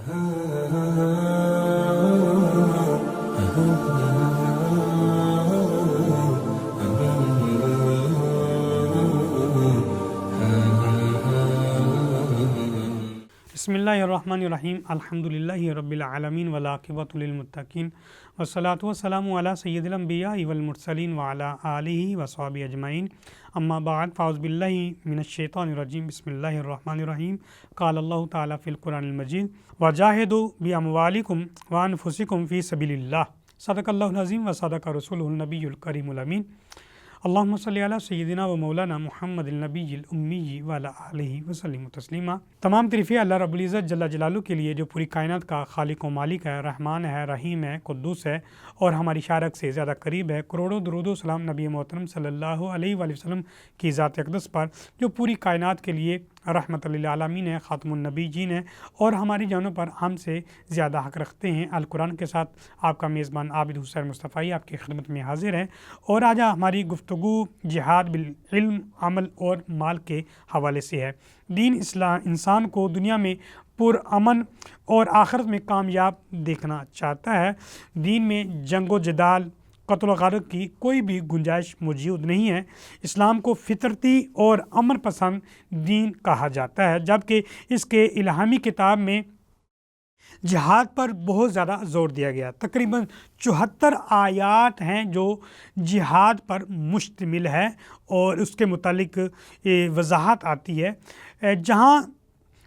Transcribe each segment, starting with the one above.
بسم اللہ الرحمن الرحیم الحمدللہ رب العالمین والعاقبۃ للمتقین والصلاۃ والسلام علی سید الانبیاء والمرسلین وعلی آلہ وصحبہ اجمعین اما بعد فاعوذ باللہ من الشیطان الرجیم بسم اللہ الرحمن الرحیم قال اللہ تعالی فی القرآن المجید وجاہدوا باموالکم وانفسکم فی سبیل اللہ صدق اللہ العظیم وصدق رسولہ النبی الکریم الامین اللہم صلی علی سیدنا و مولانا محمد النبی الامی وعلی آلہ وسلم تسلیما۔ تمام تعریفیں اللہ رب العزت جل جلالہ کے لیے جو پوری کائنات کا خالق و مالک ہے، رحمان ہے، رحیم ہے، قدوس ہے اور ہماری شارک سے زیادہ قریب ہے۔ کروڑوں درود و سلام نبی محترم صلی اللہ علیہ وآلہ وسلم کی ذات اقدس پر جو پوری کائنات کے لیے رحمت للعالمین ہے، خاتم النبیین ہے اور ہماری جانوں پر ہم سے زیادہ حق رکھتے ہیں۔ القرآن کے ساتھ آپ کا میزبان عابد حسین مصطفی آپ کی خدمت میں حاضر ہے اور آج ہماری گفتگو جہاد بالعلم، عمل اور مال کے حوالے سے ہے۔ دین اسلام انسان کو دنیا میں پرامن اور آخرت میں کامیاب دیکھنا چاہتا ہے۔ دین میں جنگ و جدال، قتل و غارت کی کوئی بھی گنجائش موجود نہیں ہے۔ اسلام کو فطرتی اور امن پسند دین کہا جاتا ہے، جبکہ اس کے الہامی کتاب میں جہاد پر بہت زیادہ زور دیا گیا۔ تقریباً 74 آیات ہیں جو جہاد پر مشتمل ہے اور اس کے متعلق وضاحت آتی ہے، جہاں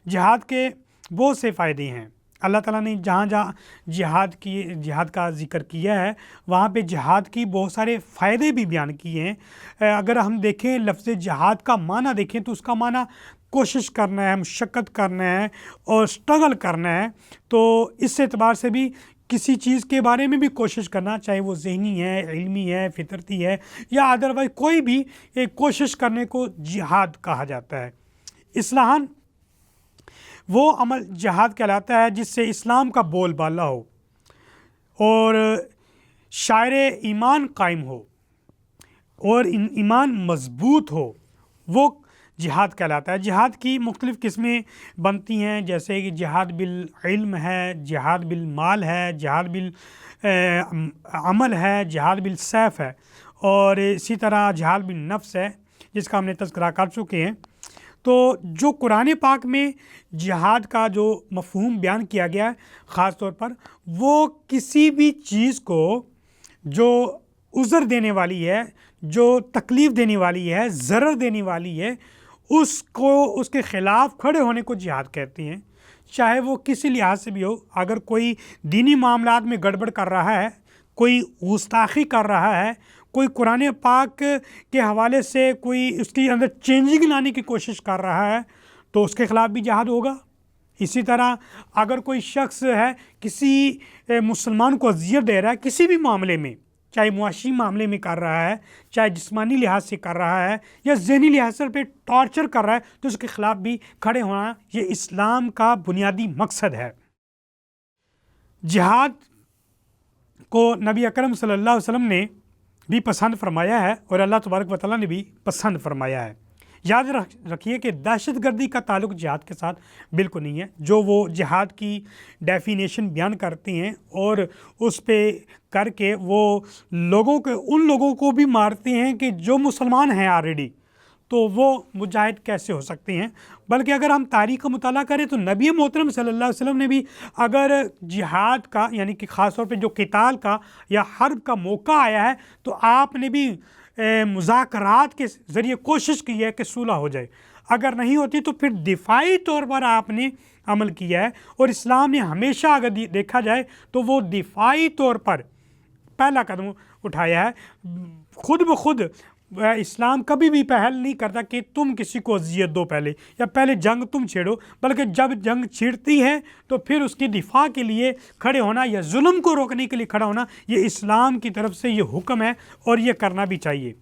جہاد کے بہت سے فائدے ہیں۔ اللہ تعالیٰ نے جہاں جہاں جہاد کا ذکر کیا ہے وہاں پہ جہاد کی بہت سارے فائدے بھی بیان کیے ہیں۔ اگر ہم دیکھیں لفظ جہاد کا معنی دیکھیں تو اس کا معنی کوشش کرنا ہے، مشقت کرنا ہے اور اسٹرگل کرنا ہے۔ تو اس اعتبار سے بھی کسی چیز کے بارے میں بھی کوشش کرنا، چاہے وہ ذہنی ہے، علمی ہے، فطرتی ہے یا ادروائز کوئی بھی ایک کوشش کرنے کو جہاد کہا جاتا ہے۔ اصلاحاً وہ عمل جہاد کہلاتا ہے جس سے اسلام کا بول بالا ہو اور شاعر ایمان قائم ہو اور ایمان مضبوط ہو، وہ جہاد کہلاتا ہے۔ جہاد کی مختلف قسمیں بنتی ہیں، جیسے کہ جہاد بالعلم ہے، جہاد بالمال ہے، جہاد بالعمل ہے، جہاد بالسیف ہے اور اسی طرح جہاد بالنفس ہے جس کا ہم نے تذکرہ کر چکے ہیں۔ تو جو قرآن پاک میں جہاد کا جو مفہوم بیان کیا گیا ہے خاص طور پر، وہ کسی بھی چیز کو جو عذر دینے والی ہے، جو تکلیف دینے والی ہے، ضرر دینے والی ہے، اس کے خلاف کھڑے ہونے کو جہاد کہتے ہیں، چاہے وہ کسی لحاظ سے بھی ہو۔ اگر کوئی دینی معاملات میں گڑبڑ کر رہا ہے، کوئی گستاخی کر رہا ہے، کوئی قرآن پاک کے حوالے سے کوئی اس کے اندر چینجنگ لانے کی کوشش کر رہا ہے تو اس کے خلاف بھی جہاد ہوگا۔ اسی طرح اگر کوئی شخص ہے کسی مسلمان کو اذیت دے رہا ہے کسی بھی معاملے میں، چاہے معاشی معاملے میں کر رہا ہے، چاہے جسمانی لحاظ سے کر رہا ہے یا ذہنی لحاظ سے پہ ٹارچر کر رہا ہے، تو اس کے خلاف بھی کھڑے ہونا یہ اسلام کا بنیادی مقصد ہے۔ جہاد کو نبی اکرم صلی اللہ علیہ وسلم نے بھی پسند فرمایا ہے اور اللہ تبارک و تعالیٰ نے بھی پسند فرمایا ہے۔ یاد رکھیے کہ دہشت گردی کا تعلق جہاد کے ساتھ بالکل نہیں ہے۔ جو وہ جہاد کی ڈیفینیشن بیان کرتے ہیں اور اس پہ کر کے وہ ان لوگوں کو بھی مارتے ہیں کہ جو مسلمان ہیں آلریڈی، تو وہ مجاہد کیسے ہو سکتے ہیں؟ بلکہ اگر ہم تاریخ کا مطالعہ کریں تو نبی محترم صلی اللہ علیہ وسلم نے بھی اگر جہاد کا یعنی کہ خاص طور پہ جو قتال کا یا حرب کا موقع آیا ہے تو آپ نے بھی مذاکرات کے ذریعے کوشش کی ہے کہ صلح ہو جائے۔ اگر نہیں ہوتی تو پھر دفاعی طور پر آپ نے عمل کیا ہے، اور اسلام نے ہمیشہ اگر دیکھا جائے تو وہ دفاعی طور پر پہلا قدم اٹھایا ہے۔ خود بخود اسلام کبھی بھی پہل نہیں کرتا کہ تم کسی کو اذیت دو پہلے یا پہلے جنگ تم چھیڑو، بلکہ جب جنگ چھڑتی ہے تو پھر اس کی دفاع کے لیے کھڑے ہونا یا ظلم کو روکنے کے لیے کھڑا ہونا، یہ اسلام کی طرف سے یہ حکم ہے اور یہ کرنا بھی چاہیے۔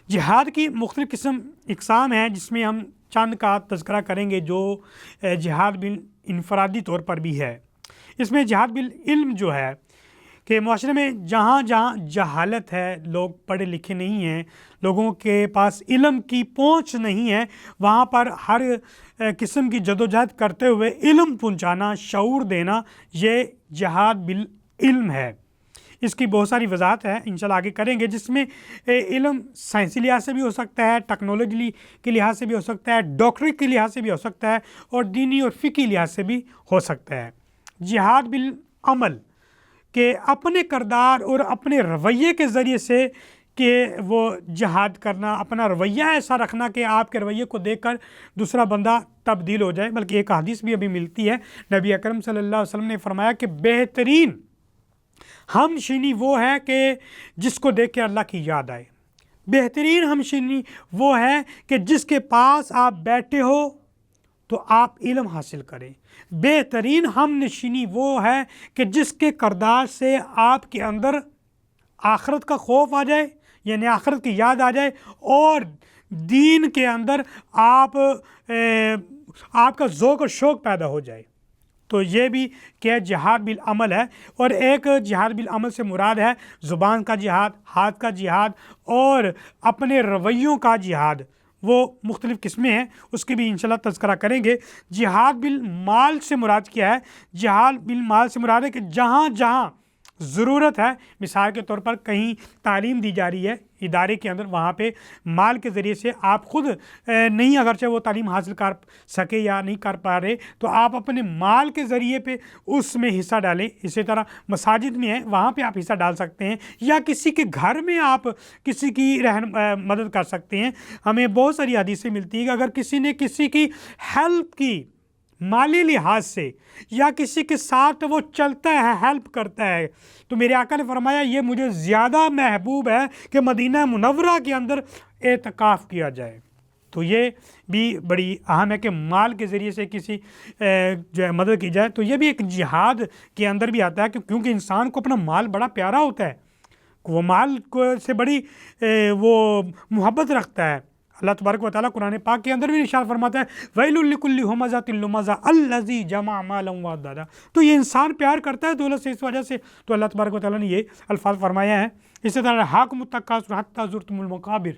جہاد کی مختلف اقسام ہیں جس میں ہم چند کا تذکرہ کریں گے۔ جو جہاد انفرادی طور پر بھی ہے، اس میں جہاد بالعلم جو ہے کہ معاشرے میں جہاں جہاں جہالت ہے، لوگ پڑھے لکھے نہیں ہیں، لوگوں کے پاس علم کی پہنچ نہیں ہے، وہاں پر ہر قسم کی جدوجہد کرتے ہوئے علم پہنچانا، شعور دینا، یہ جہاد بالعلم ہے۔ اس کی بہت ساری وضاحت ہے، انشاءاللہ آگے کریں گے، جس میں علم سائنسی لحاظ سے بھی ہو سکتا ہے، ٹیکنالوجی کے لحاظ سے بھی ہو سکتا ہے، ڈاکٹری کے لحاظ سے بھی ہو سکتا ہے، اور دینی اور فقہی لحاظ سے بھی ہو سکتا ہے۔ جہاد بالعمل کہ اپنے کردار اور اپنے رویے کے ذریعے سے کہ وہ جہاد کرنا، اپنا رویہ ایسا رکھنا کہ آپ کے رویے کو دیکھ کر دوسرا بندہ تبدیل ہو جائے۔ بلکہ ایک حدیث بھی ابھی ملتی ہے، نبی اکرم صلی اللہ علیہ وسلم نے فرمایا کہ بہترین ہم نشینی وہ ہے کہ جس کو دیکھ کے اللہ کی یاد آئے۔ بہترین ہم نشینی وہ ہے کہ جس کے پاس آپ بیٹھے ہو تو آپ علم حاصل کریں۔ بہترین ہم نشینی وہ ہے کہ جس کے کردار سے آپ کے اندر آخرت کا خوف آ جائے، یعنی آخرت کی یاد آ جائے، اور دین کے اندر آپ کا ذوق و شوق پیدا ہو جائے۔ تو یہ بھی کہ جہاد بالعمل ہے۔ اور ایک جہاد بالعمل سے مراد ہے زبان کا جہاد، ہاتھ کا جہاد، اور اپنے رویوں کا جہاد۔ وہ مختلف قسمیں ہیں، اس کی بھی انشاءاللہ تذکرہ کریں گے۔ جہاد بالمال سے مراد کیا ہے؟ جہاد بالمال سے مراد ہے کہ جہاں جہاں ضرورت ہے، مثال کے طور پر کہیں تعلیم دی جا رہی ہے ادارے کے اندر، وہاں پہ مال کے ذریعے سے آپ خود نہیں اگرچہ وہ تعلیم حاصل کر سکے یا نہیں کر پا رہے، تو آپ اپنے مال کے ذریعے پہ اس میں حصہ ڈالیں۔ اسی طرح مساجد میں ہیں، وہاں پہ آپ حصہ ڈال سکتے ہیں، یا کسی کے گھر میں آپ کسی کی مدد کر سکتے ہیں۔ ہمیں بہت ساری حدیثیں ملتی ہیں کہ اگر کسی نے کسی کی ہیلپ کی مالی لحاظ سے، یا کسی کے ساتھ وہ چلتا ہے، ہیلپ کرتا ہے، تو میرے آقا نے فرمایا یہ مجھے زیادہ محبوب ہے کہ مدینہ منورہ کے اندر اعتکاف کیا جائے۔ تو یہ بھی بڑی اہم ہے کہ مال کے ذریعے سے کسی جو ہے مدد کی جائے۔ تو یہ بھی ایک جہاد کے اندر بھی آتا ہے، کیونکہ انسان کو اپنا مال بڑا پیارا ہوتا ہے، وہ مال سے بڑی وہ محبت رکھتا ہے۔ اللہ تبارک و تعالیٰ قرآن پاک کے اندر بھی ارشاد فرماتا ہے وَيْلٌ لِكُلِّ هُمَزَةٍ لُمَزَةٍ الَّذِي جَمَعَ مَالًا وَعَدَّدَهُ۔ تو یہ انسان پیار کرتا ہے دولت سے، اس وجہ سے تو اللہ تبارک و تعالیٰ نے یہ الفاظ فرمایا ہے۔ اسی طرح حَاكُمُ التَّكَاثُرُ حَتَّىٰ زُرْتُمُ الْمَقَابِرَ۔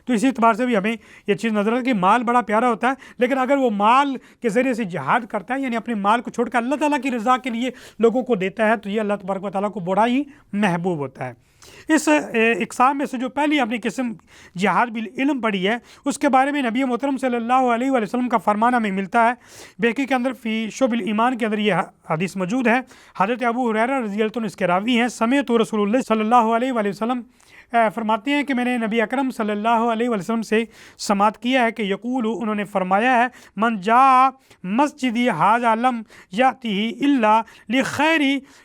تو اسی اعتبار سے بھی ہمیں یہ چیز نظر آتی ہے کہ مال بڑا پیارا ہوتا ہے، لیکن اگر وہ مال کے ذریعے سے جہاد کرتا ہے، یعنی اپنے مال کو چھوڑ کر اللہ تعالیٰ کی رضا کے لیے لوگوں کو دیتا ہے، تو یہ اللہ تبارک و تعالیٰ کو بڑا ہی محبوب ہوتا ہے۔ اس اقسام میں سے جو پہلی اپنی قسم جہاد بالعلم پڑھی ہے، اس کے بارے میں نبی محترم صلی اللہ علیہ وآلہ وسلم کا فرمان ہمیں ملتا ہے۔ بہقی کے اندر فی شعب الایمان کے اندر یہ حدیث موجود ہے۔ حضرت ابو ہریرہ رضی اللہ عنہ اس کے راوی ہیں، سمعت رسول اللہ صلی اللہ علیہ وآلہ وسلم فرماتے ہیں کہ میں نے نبی اکرم صلی اللہ علیہ وآلہ وسلم سے سماعت کیا ہے کہ یقول، انہوں نے فرمایا ہے من جاء مسجدی ھذا لم یأتہ الا لخیر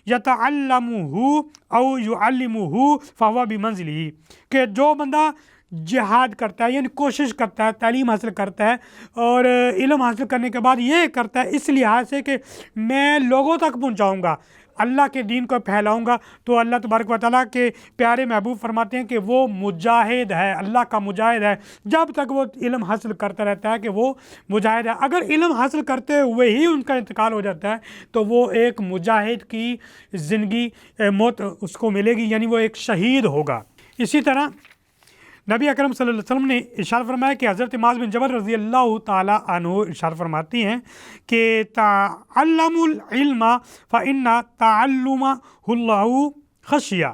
یتعلمہ او یعلمہ فہو بمنزلہ، کہ جو بندہ جہاد کرتا ہے، یعنی کوشش کرتا ہے، تعلیم حاصل کرتا ہے، اور علم حاصل کرنے کے بعد یہ کرتا ہے اس لحاظ سے کہ میں لوگوں تک پہنچاؤں گا، اللہ کے دین کو پھیلاؤں گا، تو اللہ تبارک و تعالیٰ کے پیارے محبوب فرماتے ہیں کہ وہ مجاہد ہے، اللہ کا مجاہد ہے۔ جب تک وہ علم حاصل کرتا رہتا ہے کہ وہ مجاہد ہے۔ اگر علم حاصل کرتے ہوئے ہی ان کا انتقال ہو جاتا ہے تو وہ ایک مجاہد کی زندگی موت اس کو ملے گی، یعنی وہ ایک شہید ہوگا۔ اسی طرح نبی اکرم صلی اللہ علیہ وسلم نے ارشاد فرمایا کہ حضرت معاذ بن جبل رضی اللہ تعالیٰ عنہ ارشاد فرماتی ہیں کہ تعلموا العلم فإن تعلمه اللہ خشیہ،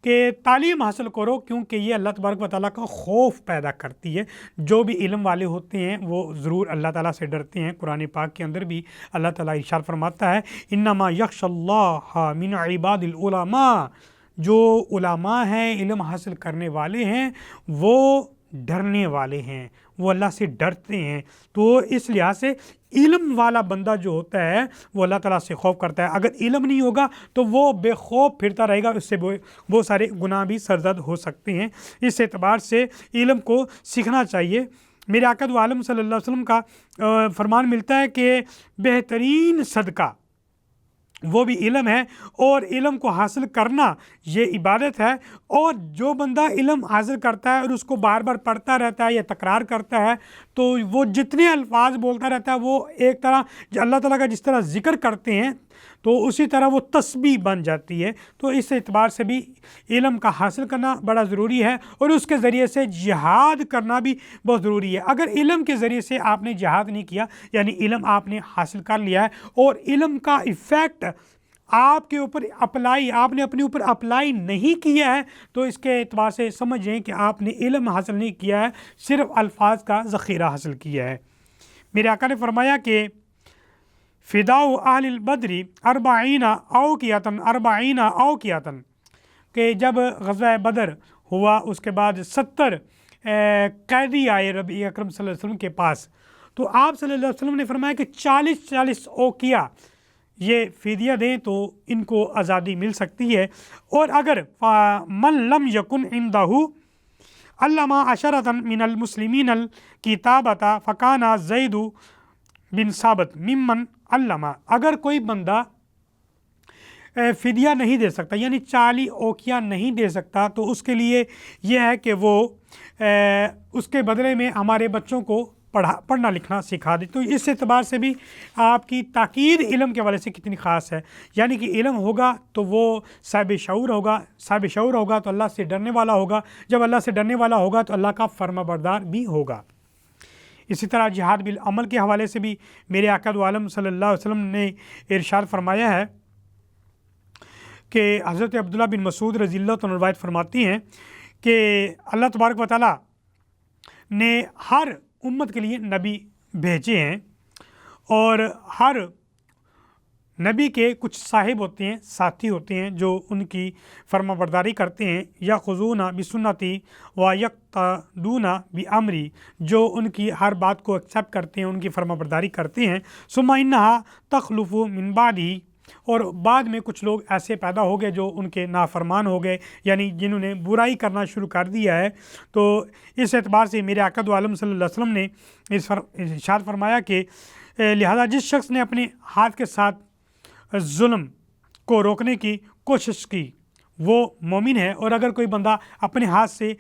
کہ تعلیم حاصل کرو کیونکہ یہ اللہ تبارک و تعالیٰ کا خوف پیدا کرتی ہے۔ جو بھی علم والے ہوتے ہیں وہ ضرور اللہ تعالیٰ سے ڈرتے ہیں۔ قرآن پاک کے اندر بھی اللہ تعالیٰ ارشاد فرماتا ہے انما یخشی اللہ من عباد العلماء، جو علماء ہیں، علم حاصل کرنے والے ہیں، وہ ڈرنے والے ہیں، وہ اللہ سے ڈرتے ہیں۔ تو اس لحاظ سے علم والا بندہ جو ہوتا ہے وہ اللہ تعالیٰ سے خوف کرتا ہے۔ اگر علم نہیں ہوگا تو وہ بے خوف پھرتا رہے گا، اس سے بہت سارے گناہ بھی سرزد ہو سکتے ہیں۔ اس اعتبار سے علم کو سیکھنا چاہیے۔ میرے آقا دو عالم صلی اللہ علیہ وسلم کا فرمان ملتا ہے کہ بہترین صدقہ وہ بھی علم ہے، اور علم کو حاصل کرنا یہ عبادت ہے۔ اور جو بندہ علم حاصل کرتا ہے اور اس کو بار بار پڑھتا رہتا ہے یا تکرار کرتا ہے، تو وہ جتنے الفاظ بولتا رہتا ہے وہ ایک طرح اللہ تعالیٰ کا جس طرح ذکر کرتے ہیں تو اسی طرح وہ تسبیح بن جاتی ہے۔ تو اس اعتبار سے بھی علم کا حاصل کرنا بڑا ضروری ہے، اور اس کے ذریعے سے جہاد کرنا بھی بہت ضروری ہے۔ اگر علم کے ذریعے سے آپ نے جہاد نہیں کیا، یعنی علم آپ نے حاصل کر لیا ہے اور علم کا ایفیکٹ آپ کے اوپر آپ نے اپنے اوپر اپلائی نہیں کیا ہے، تو اس کے اعتبار سے سمجھیں کہ آپ نے علم حاصل نہیں کیا ہے، صرف الفاظ کا ذخیرہ حاصل کیا ہے۔ میرے آقا نے فرمایا کہ فداء اہل البدر 40 اوقیاتن، کہ جب غزوہ بدر ہوا اس کے بعد 70 قیدی آئے نبی اکرم صلی اللہ علیہ وسلم کے پاس، تو آپ صلی اللہ علیہ وسلم نے فرمایا کہ 40 اوقیہ یہ فدیہ دیں تو ان کو آزادی مل سکتی ہے۔ اور اگر من لم یکن عندہ علامہ عشرۃ من المسلمین الکتابۃ فکان زید بن ثابت ممن علامہ، اگر کوئی بندہ فدیہ نہیں دے سکتا، یعنی 40 اوقیہ نہیں دے سکتا، تو اس کے لیے یہ ہے کہ وہ اس کے بدلے میں ہمارے بچوں کو پڑھنا لکھنا سکھا دے۔ تو اس اعتبار سے بھی آپ کی تاکید علم کے حوالے سے کتنی خاص ہے، یعنی کہ علم ہوگا تو وہ صاحب شعور ہوگا تو اللہ سے ڈرنے والا ہوگا، جب اللہ سے ڈرنے والا ہوگا تو اللہ کا فرما بردار بھی ہوگا۔ اسی طرح جہاد بالعمل کے حوالے سے بھی میرے آقا دو عالم صلی اللہ علیہ وسلم نے ارشاد فرمایا ہے کہ حضرت عبداللہ بن مسعود رضی اللہ عنہ روایت فرماتی ہیں کہ اللہ تبارک و تعالیٰ نے ہر امت کے لیے نبی بھیجے ہیں، اور ہر نبی کے کچھ صاحب ہوتے ہیں، ساتھی ہوتے ہیں جو ان کی فرما برداری کرتے ہیں، یاخذون بسنتی و یقتدون بامری، جو ان کی ہر بات کو ایکسیپٹ کرتے ہیں، ان کی فرما برداری کرتے ہیں۔ ثم انہا تخلف من بعدہ، اور بعد میں کچھ لوگ ایسے پیدا ہو گئے جو ان کے نافرمان ہو گئے، یعنی جنہوں نے برائی کرنا شروع کر دیا ہے۔ تو اس اعتبار سے میرے آقا دو عالم صلی اللہ علیہ وسلم نے ارشاد فرمایا کہ لہذا جس شخص نے اپنے ہاتھ کے ساتھ ظلم کو روکنے کی کوشش کی وہ مومن ہے، اور اگر کوئی بندہ اپنے ہاتھ سے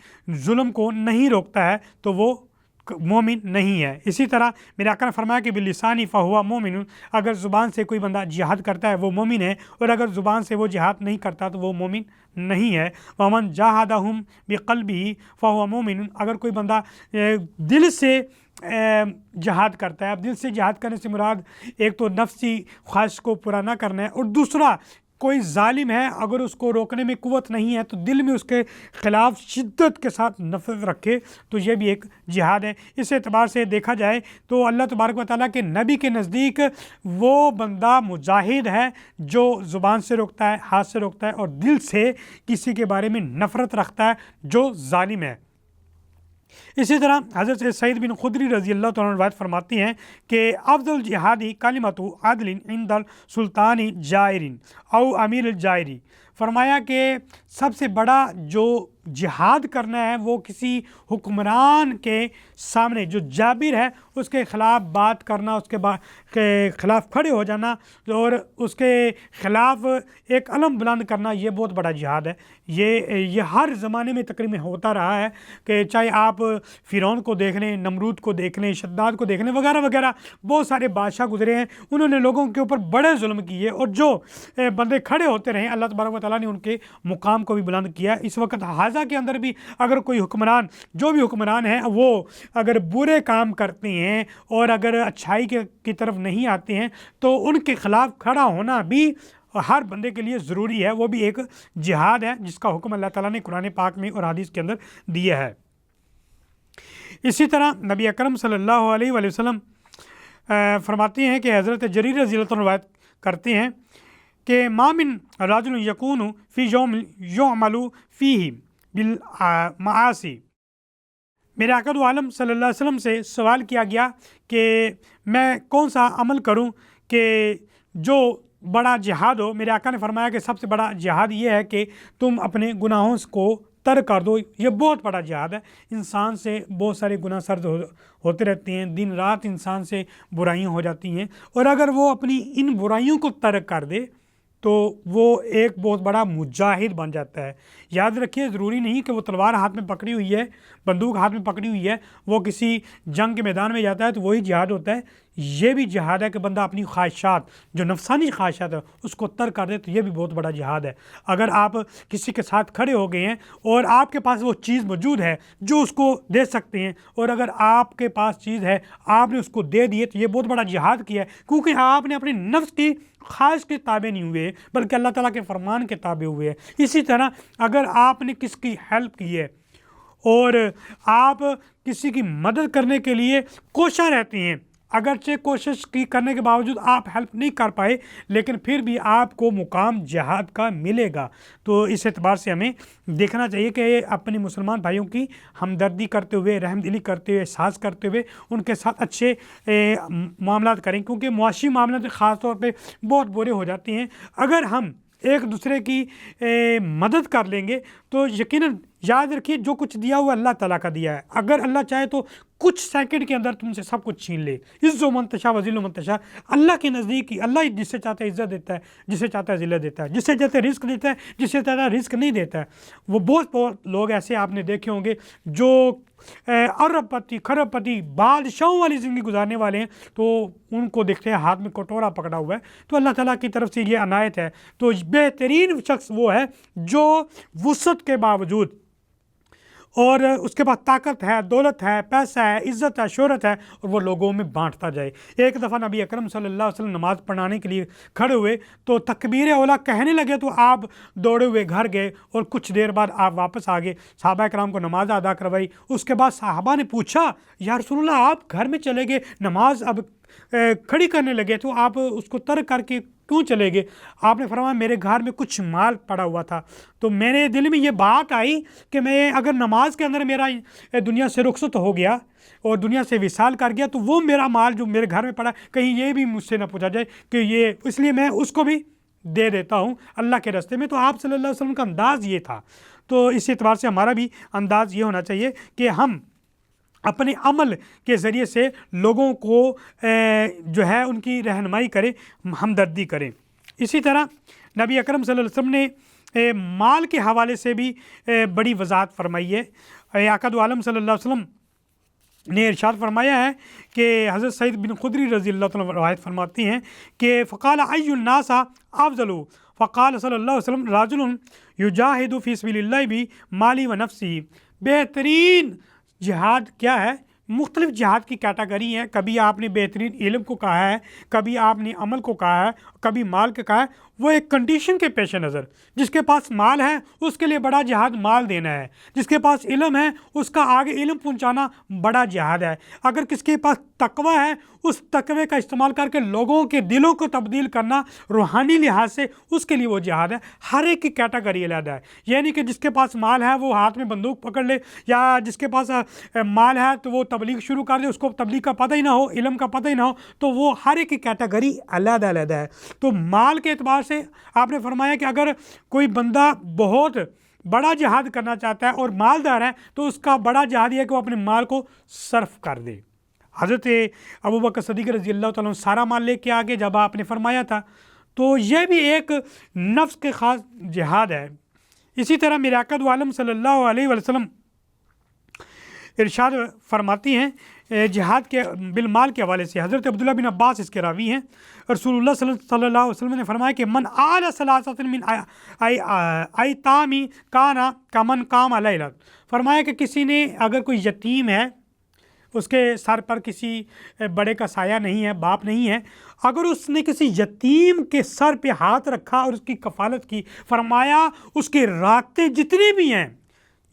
ظلم کو نہیں روکتا ہے تو وہ مومن نہیں ہے۔ اسی طرح میرے آقا نے فرمایا کہ باللسان فہو مومن، اگر زبان سے کوئی بندہ جہاد کرتا ہے وہ مومن ہے، اور اگر زبان سے وہ جہاد نہیں کرتا تو وہ مومن نہیں ہے۔ ومن جاہدہم بقلبہ فہو مومن، اگر کوئی بندہ دل سے جہاد کرتا ہے، اب دل سے جہاد کرنے سے مراد ایک تو نفسی خواہش کو پورا نہ کرنا ہے، اور دوسرا کوئی ظالم ہے اگر اس کو روکنے میں قوت نہیں ہے تو دل میں اس کے خلاف شدت کے ساتھ نفرت رکھے، تو یہ بھی ایک جہاد ہے۔ اس اعتبار سے دیکھا جائے تو اللہ تبارک و تعالیٰ کے نبی کے نزدیک وہ بندہ مجاہد ہے جو زبان سے روکتا ہے، ہاتھ سے روکتا ہے، اور دل سے کسی کے بارے میں نفرت رکھتا ہے جو ظالم ہے۔ اسی طرح حضرت سعید بن خدری رضی اللہ عنہ روایت فرماتی ہیں کہ افضل جہادی کلمۃ عدل عند السلطان جائر او امیر الجائری، فرمایا کہ سب سے بڑا جو جہاد کرنا ہے وہ کسی حکمران کے سامنے جو جابر ہے اس کے خلاف بات کرنا، اس کے خلاف کھڑے ہو جانا اور اس کے خلاف ایک علم بلند کرنا، یہ بہت بڑا جہاد ہے۔ یہ ہر زمانے میں تقریباً ہوتا رہا ہے کہ چاہے آپ فرعون کو دیکھ لیں، نمرود کو دیکھ لیں، شداد کو دیکھ لیں، وغیرہ وغیرہ، بہت سارے بادشاہ گزرے ہیں، انہوں نے لوگوں کے اوپر بڑے ظلم کیے، اور جو بندے کھڑے ہوتے رہے اللہ تبارک و تعالیٰ نے ان کے مقام کو بھی بلند کیا۔ اس وقت حاضہ کے اندر بھی اگر کوئی حکمران، جو بھی حکمران ہیں، وہ اگر برے کام کرتے ہیں اور اگر اچھائی کی طرف نہیں آتے ہیں تو ان کے خلاف کھڑا ہونا بھی ہر بندے کے لیے ضروری ہے، وہ بھی ایک جہاد ہے جس کا حکم اللہ تعالیٰ نے قرآن پاک میں اور حدیث کے اندر دیا ہے۔ اسی طرح نبی اکرم صلی اللہ علیہ وآلہ وسلم فرماتے ہیں کہ حضرت جریر رضی اللہ عنہ روایت کرتے ہیں کہ ما من رجل یکون فی یوم یعمل فیہ بالمعاصی، میرے آقا دو عالم صلی اللہ علیہ وسلم سے سوال کیا گیا کہ میں کون سا عمل کروں کہ جو بڑا جہاد ہو۔ میرے آقا نے فرمایا کہ سب سے بڑا جہاد یہ ہے کہ تم اپنے گناہوں کو ترک کر دو، یہ بہت بڑا جہاد ہے۔ انسان سے بہت سارے گناہ سرد ہوتے رہتے ہیں، دن رات انسان سے برائیاں ہو جاتی ہیں، اور اگر وہ اپنی ان برائیوں کو ترک کر دے تو وہ ایک بہت بڑا مجاہد بن جاتا ہے۔ یاد رکھیے ضروری نہیں کہ وہ تلوار ہاتھ میں پکڑی ہوئی ہے، بندوق ہاتھ میں پکڑی ہوئی ہے، وہ کسی جنگ کے میدان میں جاتا ہے تو وہی جہاد ہوتا ہے۔ یہ بھی جہاد ہے کہ بندہ اپنی خواہشات، جو نفسانی خواہشات ہے، اس کو ترک کر دے، تو یہ بھی بہت بڑا جہاد ہے۔ اگر آپ کسی کے ساتھ کھڑے ہو گئے ہیں اور آپ کے پاس وہ چیز موجود ہے جو اس کو دے سکتے ہیں، اور اگر آپ کے پاس چیز ہے آپ نے اس کو دے دیے، تو یہ بہت بڑا جہاد کیا ہے، کیونکہ آپ نے اپنے نفس کی خواہش کے تابع نہیں ہوئے بلکہ اللہ تعالیٰ کے فرمان کے تابع ہوئے ہیں۔ اسی طرح اگر آپ نے کس کی ہیلپ کی ہے اور آپ کسی کی مدد کرنے کے لیے کوشاں رہتے ہیں، اگرچہ کوشش کی کرنے کے باوجود آپ ہیلپ نہیں کر پائے، لیکن پھر بھی آپ کو مقام جہاد کا ملے گا۔ تو اس اعتبار سے ہمیں دیکھنا چاہیے کہ اپنے مسلمان بھائیوں کی ہمدردی کرتے ہوئے، رحم دلی کرتے ہوئے، احساس کرتے ہوئے ان کے ساتھ اچھے معاملات کریں، کیونکہ معاشی معاملات خاص طور پہ بہت برے ہو جاتے ہیں۔ اگر ہم ایک دوسرے کی مدد کر لیں گے تو یقیناً یاد رکھیے جو کچھ دیا ہوا اللہ تعالیٰ کا دیا ہے، اگر اللہ چاہے تو کچھ سیکنڈ کے اندر تم سے سب کچھ چھین لے۔ عز و منتشا وذل و منتشا، اللہ کے نزدیک ہی اللہ جس سے چاہتا ہے عزت دیتا ہے، جس سے چاہتا ہے ذلت دیتا ہے، جس سے چاہتا ہے رزق دیتا ہے، جس سے چاہتا ہے رزق نہیں دیتا ہے۔ وہ بہت لوگ ایسے آپ نے دیکھے ہوں گے جو ارب پتی کھرب پتی بادشاہوں والی زندگی گزارنے والے ہیں، تو ان کو دیکھتے ہیں ہاتھ میں کٹورا پکڑا ہوا ہے، تو اللہ تعالیٰ کی طرف سے یہ عنایت ہے۔ تو بہترین شخص وہ ہے جو وسعت کے باوجود اور اس کے پاس طاقت ہے، دولت ہے، پیسہ ہے، عزت ہے، شہرت ہے، اور وہ لوگوں میں بانٹتا جائے۔ ایک دفعہ نبی اکرم صلی اللہ علیہ وسلم نماز پڑھانے کے لیے کھڑے ہوئے تو تکبیر اولیٰ کہنے لگے تو آپ دوڑے ہوئے گھر گئے اور کچھ دیر بعد آپ واپس آ گئے، صحابہ کرام کو نماز ادا کروائی۔ اس کے بعد صحابہ نے پوچھا یا رسول اللہ آپ گھر میں چلے گئے، نماز اب کھڑی کرنے لگے تو آپ اس کو ترک کر کے کیوں چلے گئے؟ آپ نے فرمایا میرے گھر میں کچھ مال پڑا ہوا تھا، تو میرے دل میں یہ بات آئی کہ میں اگر نماز کے اندر میرا دنیا سے رخصت ہو گیا اور دنیا سے وصال کر گیا تو وہ میرا مال جو میرے گھر میں پڑا کہیں یہ بھی مجھ سے نہ پوچھا جائے کہ یہ، اس لیے میں اس کو بھی دے دیتا ہوں اللہ کے راستے میں۔ تو آپ صلی اللہ علیہ وسلم کا انداز یہ تھا۔ تو اس اعتبار سے ہمارا بھی انداز یہ ہونا چاہیے کہ ہم اپنے عمل کے ذریعے سے لوگوں کو جو ہے ان کی رہنمائی کریں، ہمدردی کریں۔ اسی طرح نبی اکرم صلی اللہ علیہ وسلم نے مال کے حوالے سے بھی بڑی وضاحت فرمائی ہے۔ آقا دو عالم صلی اللہ علیہ وسلم نے ارشاد فرمایا ہے کہ حضرت سعید بن خدری رضی اللہ تعالیٰ روایت فرماتی ہیں کہ فقال ای الناس افضل، فقال صلی اللہ علیہ وسلم راجل یجاہد فی سبیل اللہ بھی مالی و نفسی۔ بہترین جہاد کیا ہے؟ مختلف جہاد کی کیٹاگری ہیں، کبھی آپ نے بہترین علم کو کہا ہے، کبھی آپ نے عمل کو کہا ہے، کبھی مال کو کہا ہے۔ وہ ایک کنڈیشن کے پیش نظر، جس کے پاس مال ہے اس کے لیے بڑا جہاد مال دینا ہے، جس کے پاس علم ہے اس کا آگے علم پہنچانا بڑا جہاد ہے، اگر کس کے پاس تقوی ہے اس تقوی کا استعمال کر کے لوگوں کے دلوں کو تبدیل کرنا روحانی لحاظ سے اس کے لیے وہ جہاد ہے۔ ہر ایک کی کیٹاگری علیحدہ ہے، یعنی کہ جس کے پاس مال ہے وہ ہاتھ میں بندوق پکڑ لے، یا جس کے پاس مال ہے تو وہ تبلیغ شروع کر دے، اس کو تبلیغ کا پتہ ہی نہ ہو، علم کا پتہ ہی نہ ہو، تو وہ ہر ایک کی کیٹاگری علیحدہ علیحدہ ہے۔ تو مال کے اعتبار سے آپ نے فرمایا کہ اگر کوئی بندہ بہت بڑا جہاد کرنا چاہتا ہے اور مالدار ہے تو اس کا بڑا جہاد یہ ہے کہ وہ اپنے مال کو صرف کر دے۔ حضرت ابوبکر صدیق رضی اللہ تعالیٰ عنہ سارا مال لے کے آگے جب آپ نے فرمایا تھا، تو یہ بھی ایک نفس کے خاص جہاد ہے۔ اسی طرح میرے آقا دو عالم صلی اللہ علیہ وسلم ارشاد فرماتی ہیں جہاد کے بالمال کے حوالے سے، حضرت عبداللہ بن عباس اس کے راوی ہیں، رسول اللہ صلی اللہ علیہ وسلم نے فرمایا کہ من آل ثلاثۃ من ایتامی کانا کمن قام لیلۃ، فرمایا کہ کسی نے اگر کوئی یتیم ہے، اس کے سر پر کسی بڑے کا سایہ نہیں ہے، باپ نہیں ہے، اگر اس نے کسی یتیم کے سر پہ ہاتھ رکھا اور اس کی کفالت کی، فرمایا اس کی راتیں جتنی بھی ہیں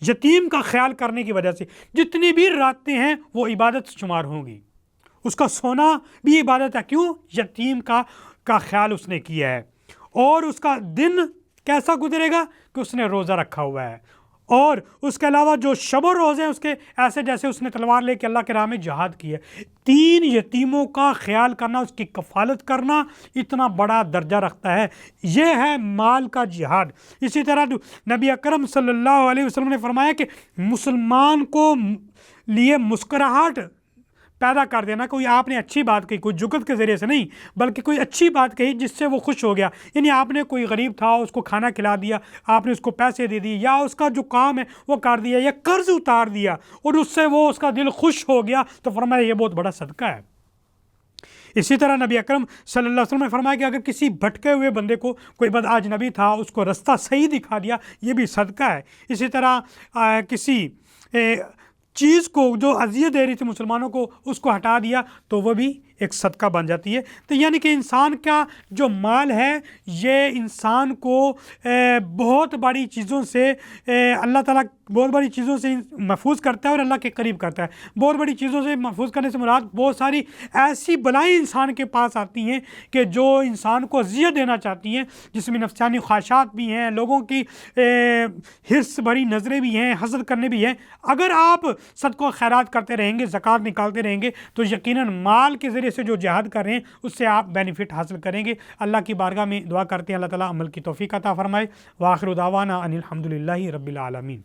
یتیم کا خیال کرنے کی وجہ سے، جتنی بھی راتیں ہیں وہ عبادت شمار ہوں گی، اس کا سونا بھی عبادت ہے۔ کیوں؟ یتیم کا خیال اس نے کیا ہے۔ اور اس کا دن کیسا گزرے گا کہ اس نے روزہ رکھا ہوا ہے، اور اس کے علاوہ جو شب و روز ہیں اس کے ایسے جیسے اس نے تلوار لے کے اللہ کے راہ میں جہاد کی ہے۔ 3 یتیموں کا خیال کرنا، اس کی کفالت کرنا اتنا بڑا درجہ رکھتا ہے، یہ ہے مال کا جہاد۔ اسی طرح نبی اکرم صلی اللہ علیہ وسلم نے فرمایا کہ مسلمان کو لیے مسکراہٹ پیدا کر دینا، کوئی آپ نے اچھی بات کہی، کوئی جگت کے ذریعے سے نہیں بلکہ کوئی اچھی بات کہی جس سے وہ خوش ہو گیا، یعنی آپ نے کوئی غریب تھا اس کو کھانا کھلا دیا، آپ نے اس کو پیسے دے دیے، یا اس کا جو کام ہے وہ کر دیا، یا قرض اتار دیا اور اس سے وہ اس کا دل خوش ہو گیا، تو فرمایا یہ بہت بڑا صدقہ ہے۔ اسی طرح نبی اکرم صلی اللہ علیہ وسلم نے فرمایا کہ اگر کسی بھٹکے ہوئے بندے کو کوئی بد اجنبی تھا اس کو رستہ صحیح دکھا دیا، یہ بھی صدقہ ہے۔ اسی طرح کسی چیز کو جو اذیت دے رہی تھی مسلمانوں کو اس کو ہٹا دیا تو وہ بھی ایک صدقہ بن جاتی ہے۔ تو یعنی کہ انسان کا جو مال ہے یہ انسان کو بہت بڑی چیزوں سے اللہ تعالیٰ بہت بڑی چیزوں سے محفوظ کرتا ہے اور اللہ کے قریب کرتا ہے۔ بہت بڑی چیزوں سے محفوظ کرنے سے مراد بہت ساری ایسی بلائیں انسان کے پاس آتی ہیں کہ جو انسان کو اذیت دینا چاہتی ہیں، جس میں نفسانی خواہشات بھی ہیں، لوگوں کی حرص بھری نظریں بھی ہیں، حسد کرنے بھی ہیں۔ اگر آپ صدقہ و خیرات کرتے رہیں گے، زکوٰۃ نکالتے رہیں گے، تو یقیناً مال کے ذریعے سے جو جہاد کر رہے ہیں اس سے آپ بینیفٹ حاصل کریں گے۔ اللہ کی بارگاہ میں دعا کرتے ہیں اللہ تعالیٰ عمل کی توفیق عطا فرمائے۔ وآخر دعوانا ان الحمد للہ رب العالمین۔